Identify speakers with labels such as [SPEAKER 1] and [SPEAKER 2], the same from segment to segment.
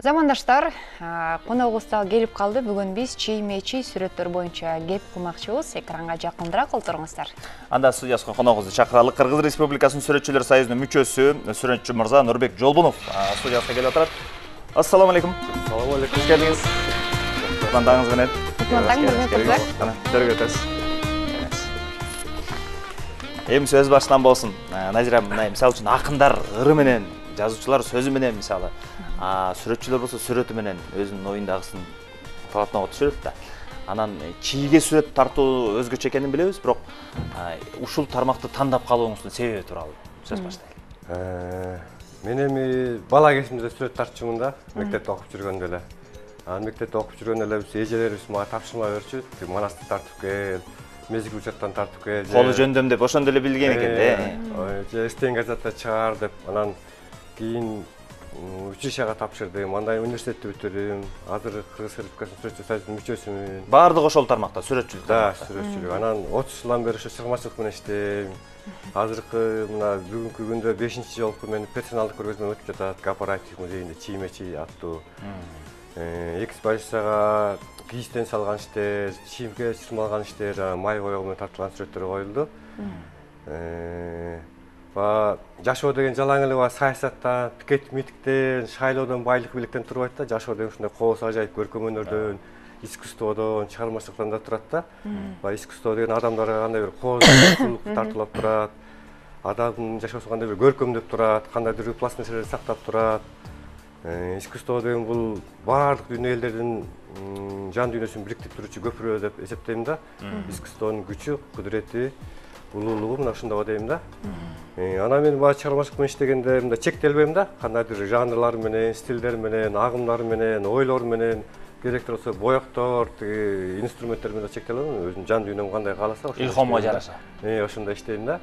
[SPEAKER 1] Замандаштар, коногубузга келип калды. Бүгүн биз чиймечи сүрөттөр боюнча кеп кылмакчыбыз. Экранга жакыныраак олтуруңуздар.
[SPEAKER 2] Анда студиясына коногубузду чакыралы. Кыргыз Республикасынын сүрөтчүлөр союзунун мүчөсү, сүрөтчү мырза Нурбек Жолбунов студиясына келип атат. Ассаламу алейкум.
[SPEAKER 3] Assalamu alaikum.
[SPEAKER 2] Hoş geldiniz. Кутмандагыңыз менен.
[SPEAKER 1] Кутмандагың менен.
[SPEAKER 2] Ana, төргө өтөбүз. Эми сөз баштан болсун. Назира, мисалы үчүн акындар ыры менен, жазуучулар сөзү менен мисалы, сүрөтчүлөр болсо сүрөтү менен өзүнүн оюндагысын талаптанып түшүрөт да. Анан чийге сүрөт тартуу өзгөчө экенин билебиз, бирок ушул тармакты тандап калууңуздун себеби тууралуу сөз баштайлы.
[SPEAKER 3] Мен эми бала кезимде сүрөт тартчумун да, мектепте окуп жүргөндө эле. Мектепте окуп жүргөндө эле эжелерибиз мага тапшырма берчү, манасты тартып кел, мезгил учеттан тартып кел.
[SPEAKER 2] Колу жөндөм деп ошондо эле билген экен да.
[SPEAKER 3] Же стен газетте чыгар деп, анан кийин училищага тапшырдым, андан университетти бүтүрдүм. Азыр Кыргыз Республикасынын сүрөтчүлөр союзунун мүчөсүмүн.
[SPEAKER 2] Баардык ошол тармакта сүрөтчүлүк.
[SPEAKER 3] Да, сүрөтчүлүк. Анан 30 жылдан бери ошо чыгармачылык менен иштейм. Азыркы мына бүгүнкү күндө 5-чи жолку менин персоналдык көргөзмө өтүп жатат Корпоратив музейинде чиймечи аттуу. Экспозицияга кийиштен салган иштер, чийимге чырмалган иштер, май боёгу менен тартылган сүрөттөр коюлду. Жашоо деген жалаң эле саясаттан, тикет митиктен, шайлоодон, байлык бийликтен турбайт да. Жашоо деген ушундай кооз ажайып көркөм өнөрдөн, искусстводон, чыгармачылыктан да турат да. Искусство деген адамдарга кандай бир коозчулук тартуулап турат. Адамдын жашоосун кандай бир көркөмдөп турат, кандайдыр ыплас нерселерди сактап турат. Искусство деген бул баардык дүйнө элдердин жан дүйнөсүн бириктирип турчу көпүрө деп эсептейм да. Искусствонун күчү, кудурети, улуулугу мына ушунда дейм да. Анан мен баа чыгармачылык менен иштегенде мындай чектелбейм да. Кандайдыр жанрлар менен, стилдер менен, агымдар менен, ойлор менен, керектир болсо боектор, инструменттер менен чектелбейм. Өзүнүн жан дүйнөм кандай кааласа ошондой.
[SPEAKER 2] Илхомго жараша.
[SPEAKER 3] Ошондой иштейм да.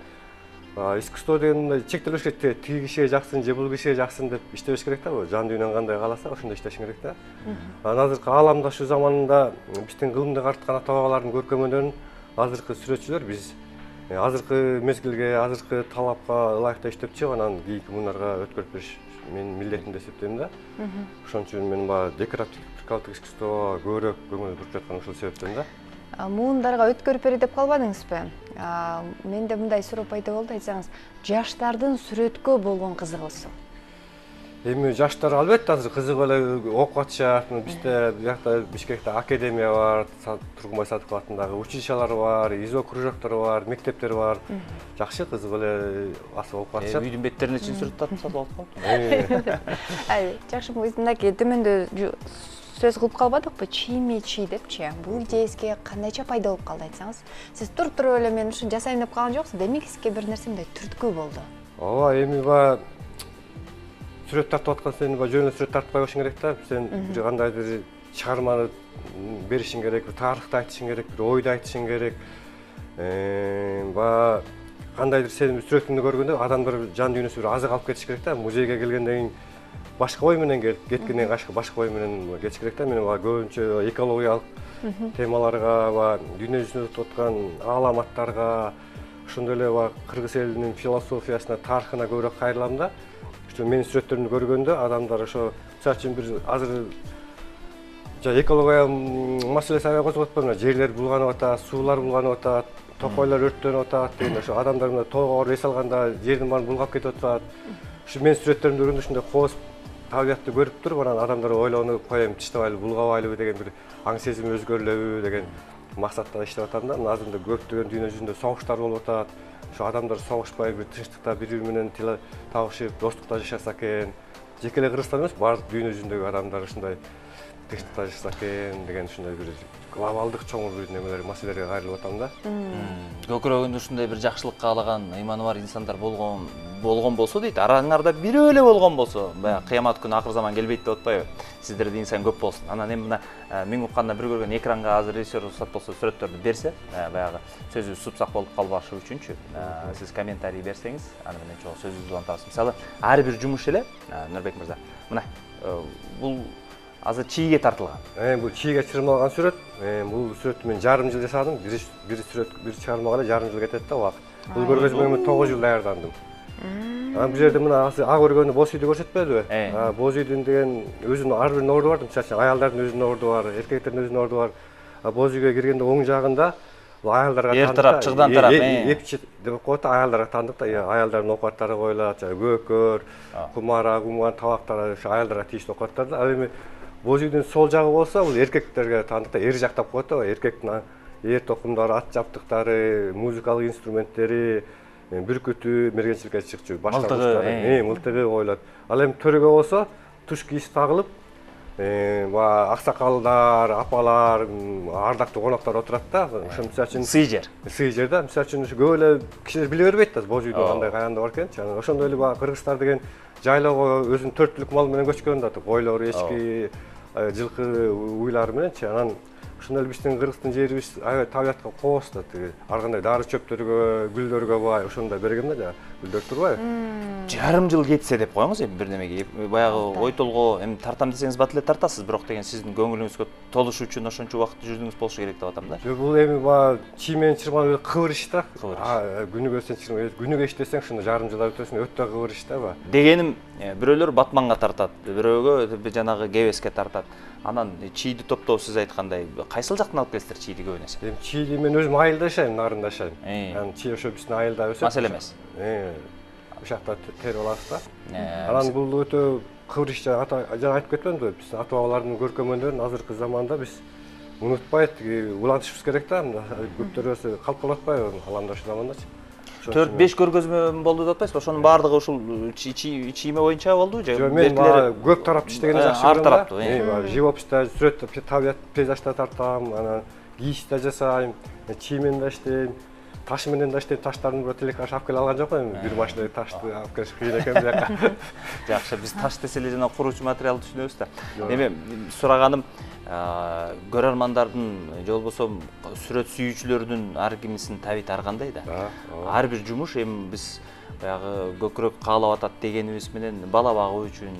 [SPEAKER 3] Искусство деген чектелбеш керек, тиги кишиге жаксын же бул кишиге жаксын деп иштебеш керек да. Жан дүйнөң кандай кааласа ошондой иштешиң керек да. Анан азыркы ааламда ушул заманында биздин кылымды карткан ата бабалардын көркөм өнөрүн азыркы сүрөтчүлөр биз азыркы мезгилге, азыркы талапка ылайыктуу иштеп чыгып, анан кийинки муундарга өткөрүп бериш менин милдетим деп эсептейм да. Ошон үчүн мен декоративдик прикладдык искусствого көбүрөөк көңүл буруп жаткан ушул себептен да.
[SPEAKER 1] Муундарга өткөрүп бери деп калбадыңызбы? Менде мындай суроо пайда болду, айтсаңыз, жаштардын сүрөткө болгон кызыгуусу.
[SPEAKER 3] Эми жаштар албетте азыр кызыгып эле окуп атышат. Бизде биякта Бишкекте академия бар, Тургунбай Садыков атындагы училищалар бар, ИЗО кружоктор бар, мектептер бар. Жакшы кызыгып эле асып окуп атышат.
[SPEAKER 2] Үйдүн беттерине чейин сүрөт тартып сатып алып
[SPEAKER 1] Жакшы, мындай төмөндө сөз кылып калбадыкпы? Чиймечи депчи. Бул идеяңызга кандайча пайда болуп калды айтсаңыз? Сиз туруп эле мен ушун жасайм деп калган жоксуз, демек сизге бир нерсе мындай түрткү болду.
[SPEAKER 3] Ооба, эми сүрөт тартып аткан сен жөн эле сүрөт тартпай коюшуң керек да. Сен бир кандайдыр чыгарманы беришиң керек, бир тарыхты айтышың керек, бир ойду айтышың керек. Кандайдыр сенин сүрөтүңдү көргөндө адамдар жан дүйнөсү бир азык алып кетиш керек да. Музейге келгенден кийин башка ой менен келип, кеткенден кийин башка ой менен кетиш керек да. Мен көбүнчө экологиялык темаларга, дүйнө жүзүндө өтүп аткан ааламаттарга, ошондой эле кыргыз элинин философиясына, тарыхына көбүрөөк кайрылам да. Менин сүрөттөрүмдү көргөндө адамдар ошо мисалы үчүн бир азыр экология маселеси аябай козголуп атпайбы? Жерлер булганып атат, суулар булганып атат, токойлор өрттөнүп атат деген ошо адамдар мына тоого эс алганда жердин баарын булгап кетип атат. Ушу менин сүрөттөрүмдү көргөндө ушундай кооз табиятты көрүп туруп, анан адамдар ойлонуп, коем тыштабайлы, булгабайлыбы деген бир аң сезими өзгөрүлөбү деген максатта иштеп атам да. Азырында көптөгөн дүйнө жүзүндө согуштар болуп атат. Ошо адамдар согушпай бир тынчтыкта бири-бири менен тил табышып, достукта жашаса экен. Жеке эле Кыргызстан эмес, баардык дүйнө жүзүндөгү адамдар ушундай тынчтыкта жашаса экен деген ушундай бир глобалдык чоң бир немелер, маселелерге кайрылып атам да.
[SPEAKER 2] Көкүрөгүндө ушундай бир жакшылык каалаган, ыйманы бар инсандар болгон болсо дейт, араңарда бирөө эле болгон болсо, баягы кыямат күнү акыр заман келбейт деп атпайбы? Сиздерде инсан көп болсун. Анан эми мына мен укканда бир көргөн экранга азыр режиссер уруксат болсо сүрөттөрдү берсе, баягы сөзү супсак болуп калбашы үчүнчү, сиз комментарий берсеңиз, аны менен чогуу сөзүбүздү улантабыз. Мисалы, ар бир жумуш эле, Нурбек мырза, мына бул азыр чийге тартылган.
[SPEAKER 3] Бул чийге чырмалган сүрөт. Бул сүрөттү мен жарым жыл жасадым. Бир чыгармага эле жарым жыл кетет да убакыт. Бул көргөзмөгө 9 жыл даярдандым. Бул жерде мына ак өргөнү боз үйдү көрсөтпөдүбү? Боз үйдүн деген өзүнүн ар биринин орду бар. Мисалы аялдардын өзүнүн орду бар, эркектердин өзүнүн орду бар. Боз үйгө киргенде оң жагында аялдарга
[SPEAKER 2] эр тарап, чыгдан тарап,
[SPEAKER 3] эпчи деп коет, аялдарга таандык да, аялдардын оокаттары коюлат, көкөр, кумара, кумган табактар аялдарга тийиштүү оокаттар да. Ал эми боз үйдүн сол жагы болсо, бул эркектерге таандык да, эр жактап коет да, эркектин эр токумдары, ат жабдыктары, музыкалык инструменттери, бүркүтү, мергенчиликке чыкчу, мылтыгы коюлат. Ал эми төрөгө болсо, туш кийиз тагылып, аксакалдар, апалар, ардактуу коноктор отурат да. Ошо мисалы үчүн
[SPEAKER 2] сый жер.
[SPEAKER 3] Сый жер да. Мисалы үчүн көп эле кишилер биле бербейт да, боз үйдө кандай каянда бар экенин. Ошондой эле баягы кыргыздар деген жайлоого өзүнүн 4 түлүк мал менен көчкөн да, койлор, эчки, жылкы, уйлары мененчи. Анан ошондой эле биздин кыргыздын жерибиз аябай табиятка кооз да, ар кандай дары чөптөргө, гүлдөргө бай, ошондой берген да, жана гүлдөр турбайбы?
[SPEAKER 2] Жарым жыл кетсе деп коюңуз эми бир немеге. Баягы ой толгоо эми тартам десеңиз бат эле тартасыз, бирок деген сиздин көңүлүңүзгө толуш үчүн ошончо убакыт жүрдүңүз болушу керек деп атам да.
[SPEAKER 3] Жок, бул эми баягы чий менен чырман кыбыр иш да. Күнүгө сен күнүгө иштесең ошондо жарым жылда өтөсүң, өтө кыбыр иш да ба.
[SPEAKER 2] Дегеним, бирөөлөр батманга тартат, бирөөгө жанагы кебеске тартат. Анан чийди топтоо сиз айткандай, кайсыл жактан алып келесиздер чийди көбүнө эсе?
[SPEAKER 3] Эми чийди мен өзүм айылда жашайм, нарында жашайм. Анан чий ошо биздин айылда өсөт.
[SPEAKER 2] Маселе эмес.
[SPEAKER 3] Ушакта терип алабыз да. Анан бул өтө кыбыр иш, жана айтып кетпедимби, биздин ата бабалардын көркөмөндөрүн азыркы заманда биз унутпай улантышыбыз керек да. Көптөрөөсү калп калып атпайбы аламдашы замандачы.
[SPEAKER 2] 4-5 көргөзмө болду деп атпайсызбы? Ошонун баардыгы ушул чийме боюнча болдубу же?
[SPEAKER 3] Жок, мен көп тараптуу иштегенди жакшы көрөм.
[SPEAKER 2] Ар тараптуу.
[SPEAKER 3] Живописта, сүрөттө, табият, пейзажда тартам, анан кийиз да жасайм, чий менен да иштейм. Таш менен да иштейм, таштардын бирөө телекаш алып келе алган жокмун эми. Бир машина ташты алып келиш кыйын экен бу жака.
[SPEAKER 2] Жакшы, биз таш десе эле жана куруучу материалды түшүнөбүз да. Эми сураганым, көрөрмандардын же болбосо сүрөт сүйүүчүлөрдүн ар кимисинин табити ар кандай да. Ар бир жумуш эми биз баягы көкүрөк каалап атат дегенибиз менен бала багуу үчүн,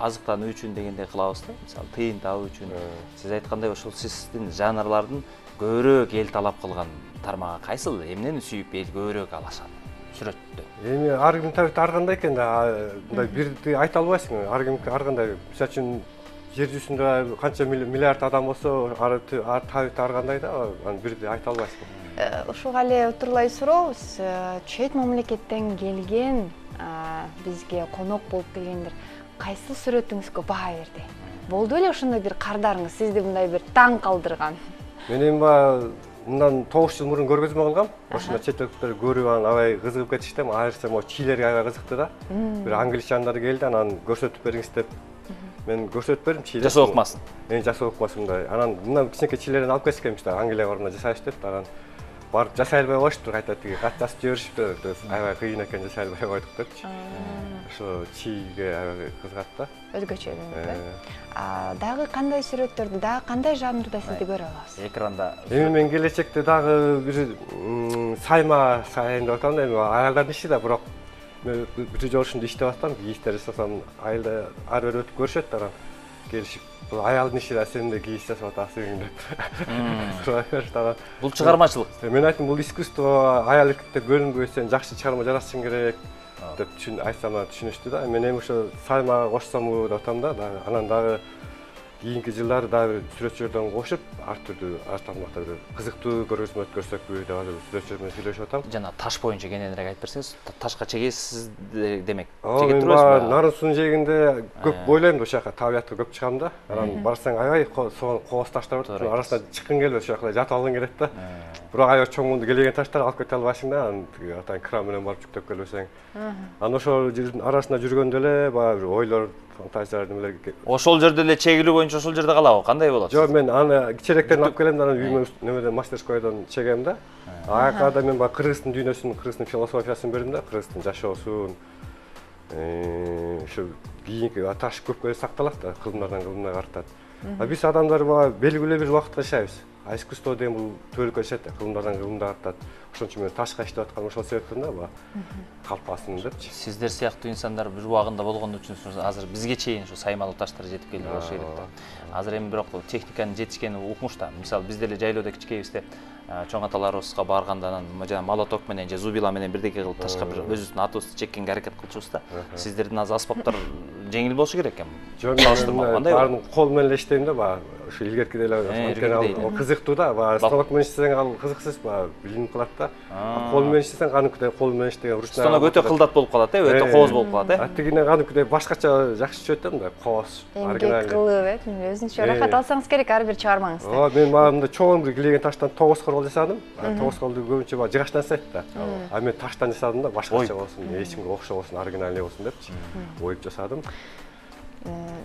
[SPEAKER 2] азыктануу үчүн дегендей кылабыз да. Мисалы тыйын табуу үчүн. Сиз айткандай ошол сиздин жанрлардын көбүрөөк эл талап кылган тармагы кайсыл? Эмнени сүйүп эл көбүрөөк алышат сүрөттө?
[SPEAKER 3] Эми ар кимдин табити ар кандай экен да. Мындай бирди айта албайсың. Ар ким ар кандай. Мисалы үчүн жер жүзүндө канча миллиард адам болсо, ар табити ар кандай да. Аны бирди айта албайсың.
[SPEAKER 1] Ушуга эле утурлай сурообуз. Чет мамлекеттен келген, бизге конок болуп келгендер кайсыл сүрөтүңүзгө баа берди? Болду эле ошондой бир кардарыңыз сизди мындай бир таң калтырган? Мен
[SPEAKER 3] эми мындан 9 жыл мурун көргөзмө кылгам. Ошондо чет өлкөлөр көрүп анан аябай кызыгып кетишти. Айрыкча могу чийлерге аябай кызыкты да. Бир англичандар келди, анан көрсөтүп бериңиз деп. Мен көрсөтүп бердим, чийлер.
[SPEAKER 2] Жасап окумасын.
[SPEAKER 3] Жасап окумасын мындай. Анан мындан кичинекей чийлерден алып кетишкенбиз да, Англияга барганда жасайбыз деп. Анан барып жасай албай коюшту, кайта тиги кат жазып жиберишиптир. Аябай кыйын экен, жасай албай койдук депчи. Ошо чийге аябай кызыгат да.
[SPEAKER 1] Өзгөчө дагы кандай сүрөттөрдү, дагы кандай жанрда сизди көрө алабыз?
[SPEAKER 2] Экранда.
[SPEAKER 3] Эми мен келечекте дагы бир сайма сайын деп атам да, эми аялдардын иши да, бирок мен бир жолу ушунда иштеп атам, кийиздер жасасам, айылда ар бир өтүп көрүшөт да, анан келишип, бул аялдын иши да, сен да кийиз жасап атасың деп.
[SPEAKER 2] Бул чыгармачылык.
[SPEAKER 3] Мен айттым, бул искусство, аял эркекте бөлүнбөй, сен жакшы чыгарма жаратышың керек деп айтсам түшүнүштү да. Мен эми ошо саймага кошсомбу деп атам да, анан дагы кийинки жылдары дагы сүрөтчүлөрдөн кошуп, ар түрдүү ар тармакта бир кызыктуу көргөзмө өткөрсөкпү деп атып сүрөтчүлөр менен сүйлөшүп атам.
[SPEAKER 2] Жана таш боюнча кененирээк айтып берсеңиз, ташка чегесиз демек.
[SPEAKER 3] Чегет турбайсызбы? Нарын суунун жээгинде көп бойлойм да, ошол жака табиятка көп чыгам да. Анан барсаң аябай кооз таштар бар, арасына чыккың келбейт, ошол жака жатып алгың келет да. Бирок аябай чоң келеген таштар алып кете албайсың да, анан атайын кран менен барып жүктөп келбесең. Анан ошол арасында жүргөндө эле баягы бир ойлор, фантазиялар немелер.
[SPEAKER 2] Ошол жерде эле чегилүү боюнча ошол жерде калабы? Кандай болот?
[SPEAKER 3] Жок, мен аны кичеректерин алып келем да, анан үйүмө немеден мастерскойдон чегем да. Аякада мен баягы кыргыздын дүйнөсүн, кыргыздын философиясын бердим да, кыргыздын жашоосун. Ошо кийинки таш көпкө сакталат да, кылымдардан кылымга картат. Биз адамдар баягы белгилүү бир убакытта жашайбыз. Искусство деген бул төлөккө жашайт да, кылымдардан кылымга картат. Ошон үчүн мен ташка иштеп атканым ошол себептен да, баягы калпасын депчи.
[SPEAKER 2] Сиздер сыяктуу инсандар бир убагында болгон үчүн азыр бизге чейин ушу саймалуу таштар жетип келип болушу керек да. Азыр эми бирок техниканын жетишкени укмуш да. Мисалы биз деле жайлоодо кичкейбизде чоң аталарыбызга барганда анан жана молоток менен же зубила менен бирдеке кылып ташка бир өзүбүздүн атыбызды чеккенге аракет кылчубуз да. Сиздердин азыр аспаптар жеңил болушу керек экен.
[SPEAKER 3] Жок,
[SPEAKER 2] Салыштырмаганда
[SPEAKER 3] баарын кол менен эле иштейм да, баягы ушу илгеркидей эле кызыктуу да, баягы станок менен иштесең ал кызыксыз, баягы билинип калат да. Кол менен иштесең кадимкидей кол менен иштеген ручной.
[SPEAKER 2] Станок өтө кылдат болуп калат, өтө кооз болуп калат,
[SPEAKER 3] Тигине кадимкидей башкача жакшы чөйт да, мындай кооз,
[SPEAKER 1] эмгек кылып, өзүнчө рахат алсаңыз керек ар бир чыгармаңызда.
[SPEAKER 3] Мен мында чоң бир килеген таштан тогуз кол жасадым. Тогуз колду көбүнчө баягы жыгачтан жасайт да. А мен таштан жасадым да, башкача болсун, эчкимге окшобосун, оригинальный болсун депчи. Оюп жасадым.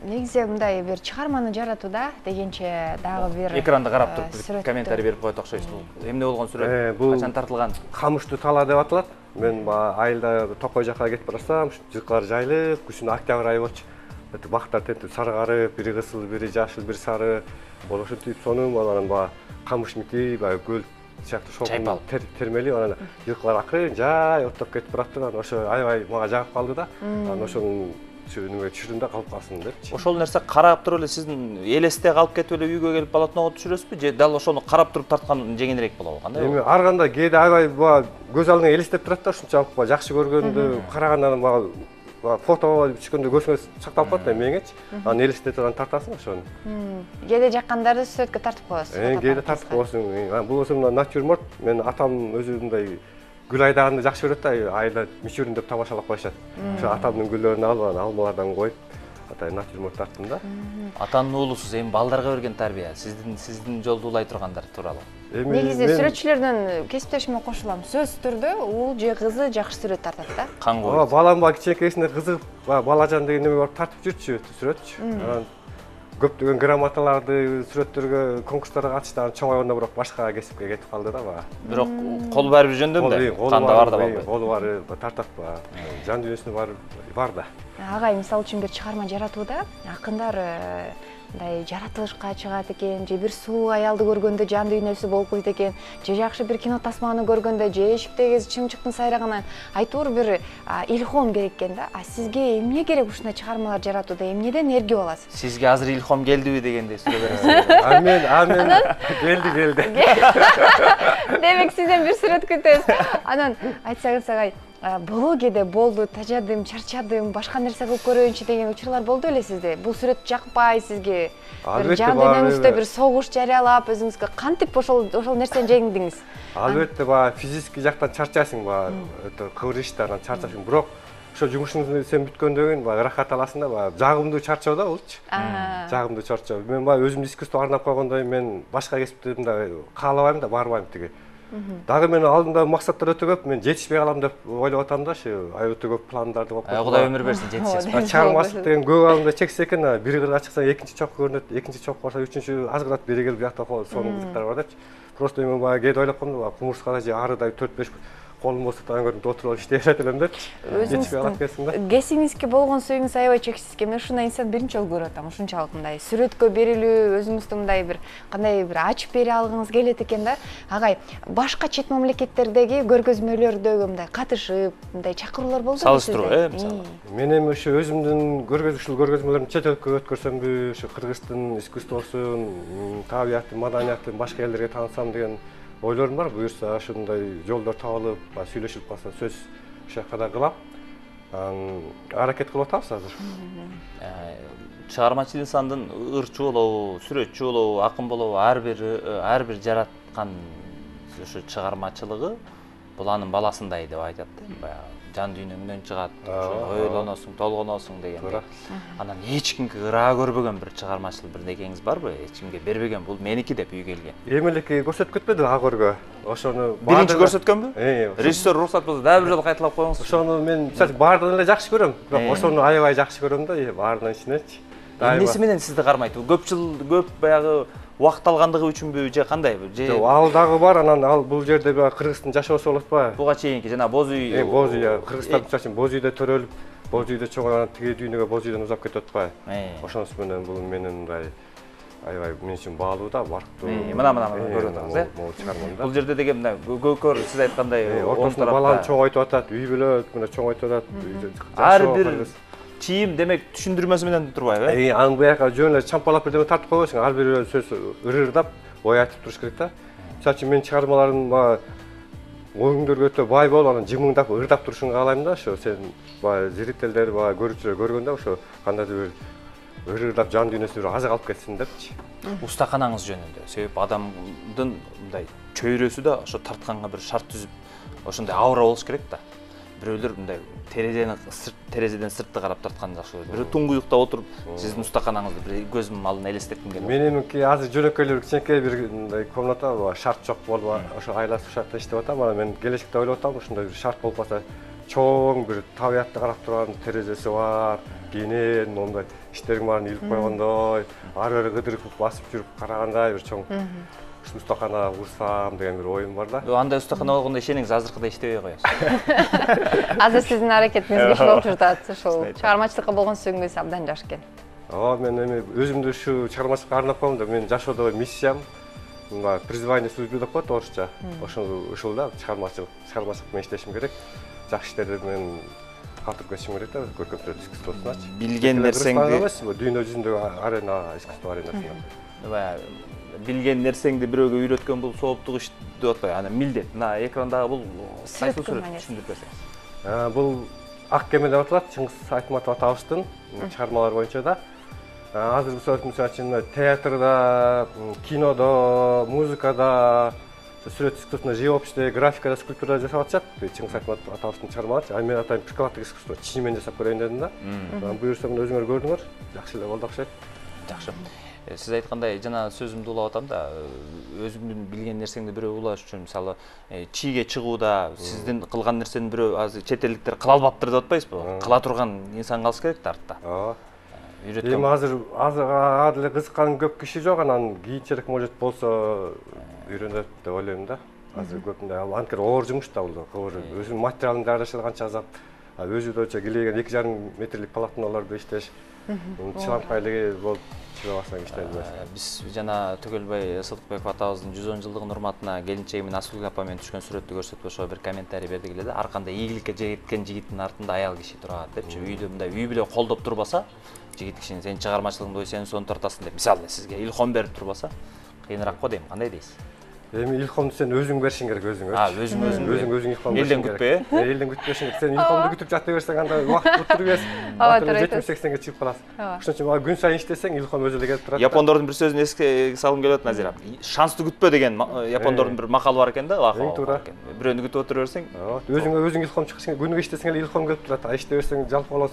[SPEAKER 1] Негизи мындай бир чыгарманы жаратууда дегенче дагы бир
[SPEAKER 2] экранды карап туруп комментарий берип коет окшойсуз. Бул эмне болгон сүрөт? Качан тартылган?
[SPEAKER 3] Камыштуу тала деп аталат. Мен айылда Токой жака кетип барсам, жылкылар жайылып, күзүн октябрь айы болчу. Бактар тентип сарыгарып, бири кызыл, бири жашыл, бири сары. Ошол ушинтип сонун анан камыш мити, көл сыяктуу шоңун термелип, анан жылкылар акырын жай оттоп кетип барат да, ошо аябай мага жагып калды да. Анан ошонун түшүрдүм да калып калсын депчи.
[SPEAKER 2] Ошол нерсе карап туруп эле сиздин элесте калып кетип эле үйгө келип балатного түшүрөсүзбү же дал ошону карап туруп тарткан жеңилирээк болобу? Кандай?
[SPEAKER 3] Эми ар кандай кээде аябай көз алдыңа элестеп турат да, ушунчалык жакшы көргөндү карагандан фото түшкөндө көзүңө сакталып калат да меңечи. Анан элестете турган тартасың ошону.
[SPEAKER 1] Кээде жаккандарды сүрөткө тартып коесуз.
[SPEAKER 3] Кээде тартып коесуң. Бул болсо натюрморт. Мен атам өзү мындай гүл айдаганды жакшы көрөт да, айда мичүрүн деп тамашалап коюшат. Ошо атамдын гүлдөрүн алып, алмалардан коюп, атай натюрморт тарттым да.
[SPEAKER 2] Атанын уулусуз, эми балдарга берген тарбия, сиздин жолду улай тургандар тууралуу.
[SPEAKER 1] Негизи сүрөтчүлөрдөн кесиптешиме кошулам. Сөзсүз түрдө уул же кызы жакшы сүрөт тартат да.
[SPEAKER 2] Каңгуу.
[SPEAKER 3] Балам кичинекейсинде кызыгып, балажан деген неме бар тартып жүрчү, сүрөтчү. Көптөгөн грамоталарды сүрөттөргө конкурстарга катышты, анан чоңойгондо бирок башка кесипке кетип калды да.
[SPEAKER 2] Бирок колу баары бир жөндөмү да? Канда бар да болбойт.
[SPEAKER 3] Колу баары тартат жан дүйнөсүнө бар да.
[SPEAKER 1] Агай мисалы үчүн бир чыгарма жаратууда акындар мындай жаратылышка чыгат экен, же бир сулуу аялды көргөндө жан дүйнөсү болуп койт экен, же жакшы бир кино тасманы көргөндө, же эшиктеги чымчыктын сайраганан айтор бир илхом керек экен да. А сизге эмне керек ушундай чыгармалар жаратууда, эмнеден энергия аласыз?
[SPEAKER 2] Сизге азыр илхом келдиби дегендей суроо бересиз.
[SPEAKER 3] Амен. Келди.
[SPEAKER 1] Демек сизден бир сүрөт күтөбүз. Анан айтсаңыз агай, блогеде болду, тажадым, чарчадым, башка нерсе кылып көрөйүнчү деген учурлар болду эле сизде? Бул сүрөт жакпай сизге? Бир жан дүйнөңүздө бир согуш жарыялап, өзүңүзгө кантип ошол нерсени жеңдиңиз?
[SPEAKER 3] Албетте физический жактан чарчайсың, кыбырыштан чарчайсың. Бирок ошо жумушуңду сен бүткөндөн кийин рахат аласың да, жагымдуу чарчоо да болчу. Жагымдуу чарчоо. Мен өзүмдү искусство арнап койгондой, мен башка кесипти каалабайм да, барбайм тиги. Дагы мен алдымда максаттар өтө көп, мен жетишпей калам деп ойлоп атам да, өтө көп пландарды коюп коюп.
[SPEAKER 2] Кудай өмүр берсин, жетишесиз.
[SPEAKER 3] Чыгармачылык деген көк алдымда чексек экен, бири кырга чыкса экинчи чокко көрүнөт, экинчи чокко барса үчүнчү азгырат, бири келип биякта сонун кызыктар бар депчи. Просто мен кээде ойлоп коем, кумурскада же арыда 4-5 колум болсо да көрүп отуруп иштей берет элем депчи. Жетишпей калат экенсиң да.
[SPEAKER 1] Кесиңизге болгон сүйүүңүз аябай чексиз экен. Мен ушундай инсан биринчи жолу көрүп атам. Ушунчалык мындай сүрөткө берилүү, өзүңүздү мындай бир кандай бир ачып бере алгыңыз келет экен да. Агай, башка чет мамлекеттердеги көргөзмөлөрдөгү мындай катышып, мындай чакыруулар болдубу?
[SPEAKER 2] Салыштыруу, мисалы.
[SPEAKER 3] Мен эми ошо өзүмдүн көргөзмөлөрүмдү чет өлкөгө өткөрсөмбү, ошо Кыргыздын искусствосун, табиятын, маданиятын башка элдерге таанытсам деген ойлорум бар. Буюрса ошондой жолдор табылып, сүйлөшүп калса сөз ошол жака да кылам. Аракет кылып атабыз азыр.
[SPEAKER 2] Чыгармачыл инсандын ырчуу болобу, сүрөтчү болобу, акын болобу, ар бир жараткан ошо чыгармачылыгы бул анын баласындай деп айтат да. Баягы жан дүйнөңдөн чыгат, ойлоносуң, толгоносуң дегенде. Анан эч кимге ыраа көрбөгөн бир чыгармачыл бирдекеңиз барбы? Эч кимге бербеген, бул меники деп үй келген.
[SPEAKER 3] Эмелеки көрсөтүп кетпеди Агөргө. Ошону
[SPEAKER 2] биринчи көрсөткөнбү? Режиссер уруксат болсо дагы бир жолу кайталап коюңуз.
[SPEAKER 3] Ошону мен мисалы баардыгын эле жакшы көрөм, бирок ошону аябай жакшы көрөм да, баарынан ичинечи.
[SPEAKER 2] Эмнеси менен сизди кармайт? Көп баягы убакыт алгандыгы үчүнбү же кандайбы?
[SPEAKER 3] Жок, ал дагы бар, анан бұл жерде Кыргыздын жашоосу болот ба?
[SPEAKER 2] Буга чейинки жана боз үй.
[SPEAKER 3] Боз үй, Кыргызстан үчүн боз үйдө төрөлүп, боз үйдө чоңойгон, тиги дүйнөгө боз үйдөн узап кетип атпайбы? Ошонусу менен бул менин мындай аябай мен үчүн баалуу да, барктуу.
[SPEAKER 2] Мына көрүп атабыз,
[SPEAKER 3] Могул чыгармамда.
[SPEAKER 2] Бул жерде деген мына көкөр сиз айткандай
[SPEAKER 3] ортосунда баланы чоңойтуп атат, үй бүлө мына чоңойтуп атат.
[SPEAKER 2] Ар бир чийим демек түшүндүрмөсү менен турбайбы?
[SPEAKER 3] Анын буяка жөн эле чампалап бирдеме тартып койбойсуң, ар бир сөз ырырдап, ой айтып туруш керек да. Misal үчүн менин чыгармаларым оюңдорго өтө бай болуп, анан жымыңдап, ырдап турушун каалайм да, ошо сен зрительдер, көрүүчүлөр көргөндө ошо кандайдыр бир ырдап жан дүйнөсү бир азык алып кетсин депчи.
[SPEAKER 2] Устаканаңыз жөнүндө. Себеп адамдын мындай чөйрөсү да ошо тартканга бир шарт түзүп, ошондой аура болуш керек да. Бирөөлөр мындай терезеден сыртты карап тартканды жакшы көрөт. Бирөө туңгуюкта отуруп, сиздин устаканаңызды бир көзүмдүн алдына элестетким келет.
[SPEAKER 3] Менимки азыр жөнөкөйлөр кичинекей бир мындай комната шарт жок болуп, ошо айласы шартта иштеп атам. Анан мен келечекте ойлоп атам, ушундай бир шарт болуп калса, чоң бир табиятты карап турган терезеси бар, кенен мондай иштериң баарын илип койгондой, ары бери кыдырып басып жүрүп карагандай бир чоң устакана курсам деген бир оюм бар да.
[SPEAKER 2] Андай устакана болгондо ишениңиз, азыркыдай иштебей коесуз.
[SPEAKER 1] Азыр сиздин аракетиңизге болуп жатат. Ошол чыгармачылыкка болгон сөзүңүз абдан жаш экен.
[SPEAKER 3] Мен эми өзүмдү ушу чыгармачылыкка арнап коем да, менин жашоодо миссиям, призвание судьбы деп коет орусча. Ошол да чыгармачылык менен иштешим керек. Жакшы иштерди менен калтырып кетишим керек да, көркөмсүрөт искусствосуначы.
[SPEAKER 2] Билген нерсеңди
[SPEAKER 3] дүйнө жүзүндөгү арена, искусство аренасында.
[SPEAKER 2] Билген нерсеңди бирөөгө үйрөткөн бул сооптук иш деп атпайбы? Анан милдет. Мына экрандагы бул кайсыл сүрөт түшүндүрүп берсеңиз.
[SPEAKER 3] Бул Ак кеме деп аталат, Чыңгыз Айтматов атабыздын чыгармалары боюнча да. Азыркы сүрөт мисалы үчүн театрда, кинодо, музыкада, сүрөт искусствосунда, живописте, графикада, скульптурада жасап атышат. Чыңгыз Айтматов атабыздын чыгармалары. Ай мен атайын прикладтык искусство, чынымен жасап көрөйүн дедим да. Буюрса өзүңөр көрдүңөр, жакшы эле болду окшойт.
[SPEAKER 2] Жакшы. Сиз айткандай жана сөзүмдү улап атам да, өзүңдүн билген нерсеңди бирөө улаш үчүн, мисалы, чийге чыгууда сиздин кылган нерсени бирөө азыр чет элдиктер кыла албаптыр деп атпайсызбы? Кыла турган инсан калыш керек да артта. Үйрөткөн.
[SPEAKER 3] Эми азыр деле кызыккан көп киши жок, анан кийинчерээк может болсо үйрөнөт деп ойлойм да. Азыр көп мындай анткени оор жумуш да бул. Өзүнүн материалын даярдаш канча азап, өзүнчө килеген 2,5 метрлик полотнолорду иштеш, чылаңкайлыгы болуп
[SPEAKER 2] Биз жана Төгөлбай Сыдыкбеков атабыздын 110 жылдыгын урматына келинчеги менен Асылгүл апа менен түшкөн сүрөттү көрсөтүп ошого бир комментарий бердик эле да. Ар кандай ийгиликке жеткен жигиттин артында аял киши турат депчи. Үйдө мындай үй бүлө колдоп турбаса, жигит кишини сен чыгармачылыгыңды сен сону тартасың деп, мисалы сизге илхом берип турбаса, кыйыныраак го дейм. Кандай дейсиз?
[SPEAKER 3] Эми илхомду сен өзүң беришиң керек, өзүң.
[SPEAKER 2] Өзүң
[SPEAKER 3] илхом.
[SPEAKER 2] Элден күтпөй,
[SPEAKER 3] Элден күтпөшүң керек. Сен илхомду күтүп жата берсең анда убакыт өтүп бересиң. 70-80-ге чыгып каласың. Ошон үчүн күн сайын иштесең илхом өзү эле келип турат.
[SPEAKER 2] Япондордун бир сөзүн эске салгым келип атат Назира. Шансты күтпө деген япондордун бир макалы бар экен да, акыл. Бирөөнү күтүп отура берсең,
[SPEAKER 3] өзүң илхом чыгышың, күнүгө иштесең эле илхом келип турат. Иштебесең, жалкалап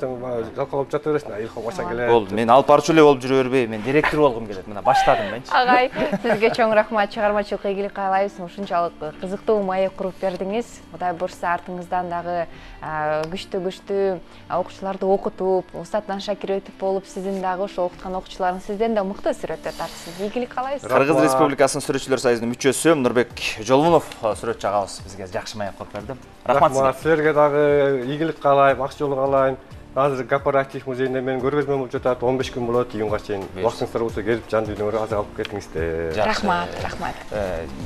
[SPEAKER 3] жата бересиң, илхом качан келет.
[SPEAKER 2] Болду, мен алып барчу эле болуп жүрө бербейм. Мен директор болгум келет. Мына баштадым менчи.
[SPEAKER 1] Агай, сизге чоң рахмат, чыгармачылыкка ийгилик каалайбыз. Ушунчалык кызыктуу маек куруп бердиңиз. Кудай буйрса артыңыздан дагы күчтүү окуучуларды окутуп, Устаттан Шакир өтүп болуп, сиздин дагы ошо окуткан окуучуларыңыз сизден да мыкты сүрөттөр тартсын. Ийгилик каалайбыз.
[SPEAKER 2] Кыргыз Республикасынын сүрөтчүлөр союзунун мүчөсү Нурбек Жолмунов сүрөтчү агабыз бизге жакшы маек куруп берди. Рахмат сизге.
[SPEAKER 3] Силерге дагы ийгилик каалайм, ак жол каалайм. Азыр корпоратив музейинде мен көргөзмө болуп жатат, 15 күн болот, июнга чейин. Убактыңыздар болсо келип жан дүйнөңөргө азык алып кетиңиздер.
[SPEAKER 1] Рахмат.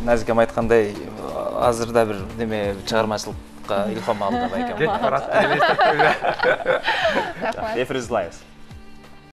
[SPEAKER 2] Назикем айткандай, азырда бир неме чыгармачылыкка илхом алды байкем.
[SPEAKER 3] Кетип барат.
[SPEAKER 2] Эфирибиз улайбыз.